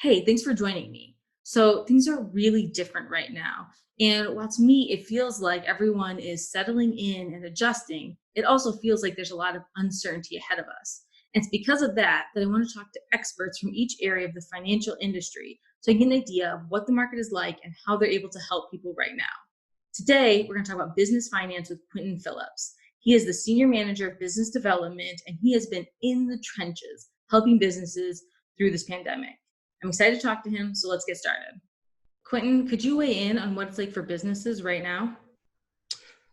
Hey, thanks for joining me. So, things are really different right now. And while to me, it feels like everyone is settling in and adjusting, it also feels like there's a lot of uncertainty ahead of us. And it's because of that I want to talk to experts from each area of the financial industry so I get an idea of what the market is like and how they're able to help people right now. Today, we're going to talk about business finance with Quentin Phillips. He is the Senior Manager of Business Development, and he has been in the trenches helping businesses through this pandemic. I'm excited to talk to him, so let's get started. Quentin, could you weigh in on what it's like for businesses right now?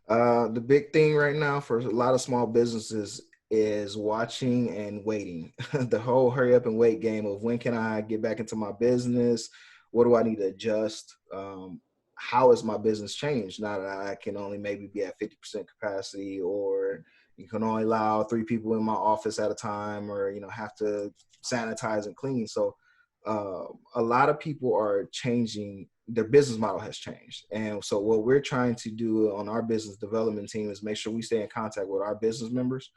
The big thing right now for a lot of small businesses is watching and waiting. The whole hurry up and wait game of when can I get back into my business? What do I need to adjust? How has my business changed now that I can only maybe be at 50% capacity, or you can only allow three people in my office at a time, or have to sanitize and clean. So a lot of people are changing. Their business model has changed, and so what we're trying to do on our business development team is make sure we stay in contact with our business members,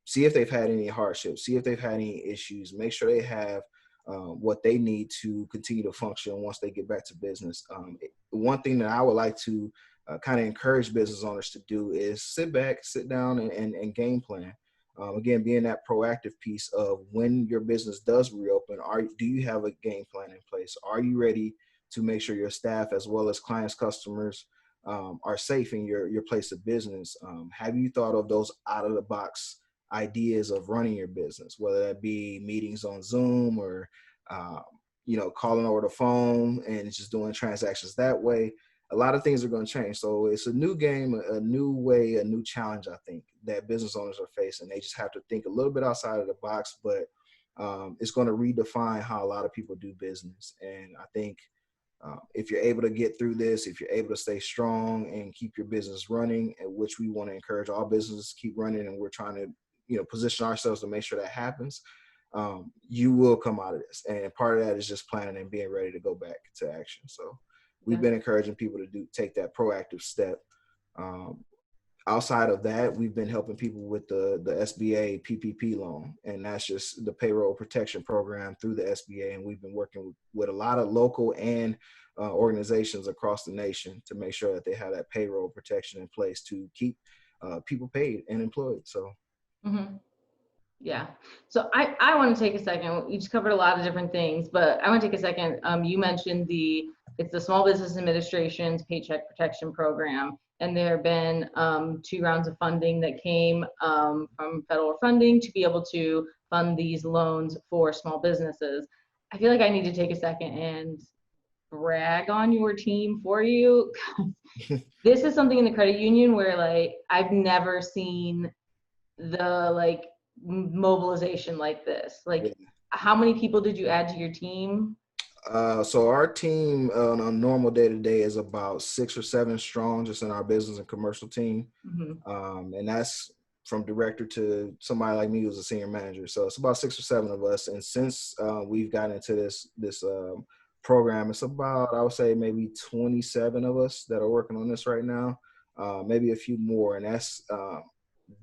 see if they've had any hardships, see if they've had any issues, make sure they have what they need to continue to function once they get back to business. One thing that I would like to kind of encourage business owners to do is sit back, sit down, and game plan. Again, being that proactive piece of when your business does reopen, do you have a game plan in place? Are you ready to make sure your staff, as well as clients, customers, are safe in your place of business? Have you thought of those out of the box ideas of running your business, whether that be meetings on Zoom or uh, calling over the phone and just doing transactions that way? A lot of things are going to change. So it's a new game, a new way, a new challenge, I think, that business owners are facing. They just have to think a little bit outside of the box, but it's going to redefine how a lot of people do business. And I think if you're able to get through this, if you're able to stay strong and keep your business running, which we want to encourage all businesses to keep running, and we're trying to, position ourselves to make sure that happens, you will come out of this. And part of that is just planning and being ready to go back to action. So we've Yeah. been encouraging people to take that proactive step. Um, Outside of that, we've been helping people with the SBA PPP loan, and that's just the payroll protection program through the SBA. And we've been working with a lot of local and organizations across the nation to make sure that they have that payroll protection in place to keep people paid and employed. So hmm Yeah. So I want to take a second. You just covered a lot of different things, but I want to take a second. You mentioned it's the Small Business Administration's Paycheck Protection Program, and there have been two rounds of funding that came from federal funding to be able to fund these loans for small businesses. I feel like I need to take a second and brag on your team for you. This is something in the credit union where like I've never seen the like mobilization like this. Like, yeah. how many people did you add to your team? So our team on a normal day to day is about 6 or 7 strong, just in our business and commercial team. hmm And that's from director to somebody like me who's a senior manager. So it's about 6 or 7 of us. And since we've gotten into this program, it's about, I would say, maybe 27 of us that are working on this right now, maybe a few more. And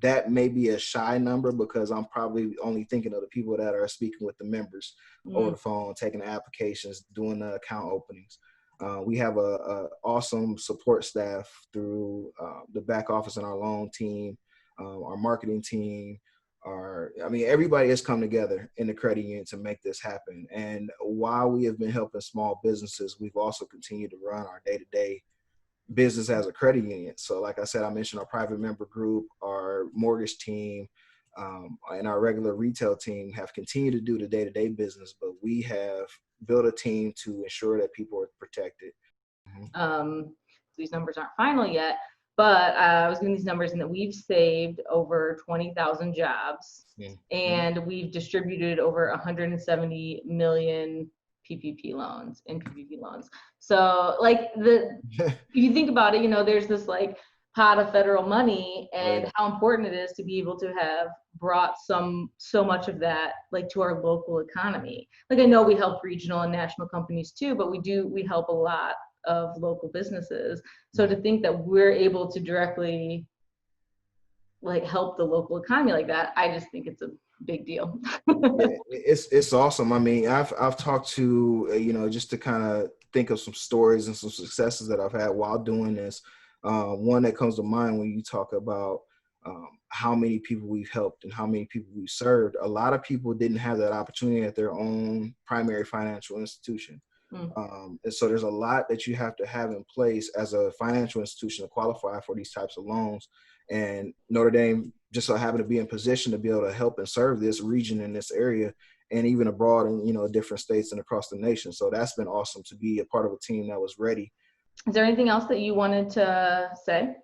that may be a shy number because I'm probably only thinking of the people that are speaking with the members over Mm. the phone, taking the applications, doing the account openings. We have a awesome support staff through the back office and our loan team, our marketing team. Everybody has come together in the credit union to make this happen. And while we have been helping small businesses, we've also continued to run our day-to-day business as a credit union. So like I said, I mentioned our private member group, our mortgage team, and our regular retail team have continued to do the day-to-day business, but we have built a team to ensure that people are protected. Mhm. Um, these numbers aren't final yet, but I was getting these numbers and that we've saved over 20,000 jobs Mhm. and we've distributed over 170 million PPP loans. So like if you think about it, there's this like pot of federal money Oh, yeah. and how important it is to be able to have brought so much of that like to our local economy. Like I know we help regional and national companies too, but we help a lot of local businesses. So to Mhm. think that we're able to directly like help the local economy like that, I just think big deal. Yeah, it's awesome. I mean, I've talked to just to kind of think of some stories and some successes that I've had while doing this. One that comes to mind when you talk about how many people we've helped and how many people we've served. A lot of people didn't have that opportunity at their own primary financial institution. Mm. And so there's a lot that you have to have in place as a financial institution to qualify for these types of loans. And Notre Dame just so happened to be in position to be able to help and serve this region in this area and even abroad in, different states and across the nation. So that's been awesome to be a part of a team that was ready. Is there anything else that you wanted to say?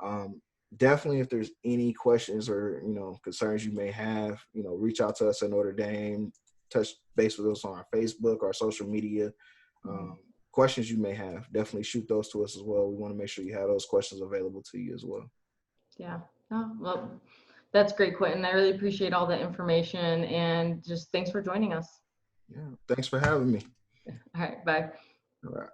Um, Definitely, if there's any questions or, concerns you may have, reach out to us at Notre Dame, touch base with us on our Facebook, our social media. Questions you may have, definitely shoot those to us as well. We want to make sure you have those questions available to you as well. Yeah. Oh, well, that's great, Quentin. I really appreciate all the information and just thanks for joining us. Yeah. Thanks for having me. All right. Bye. All right.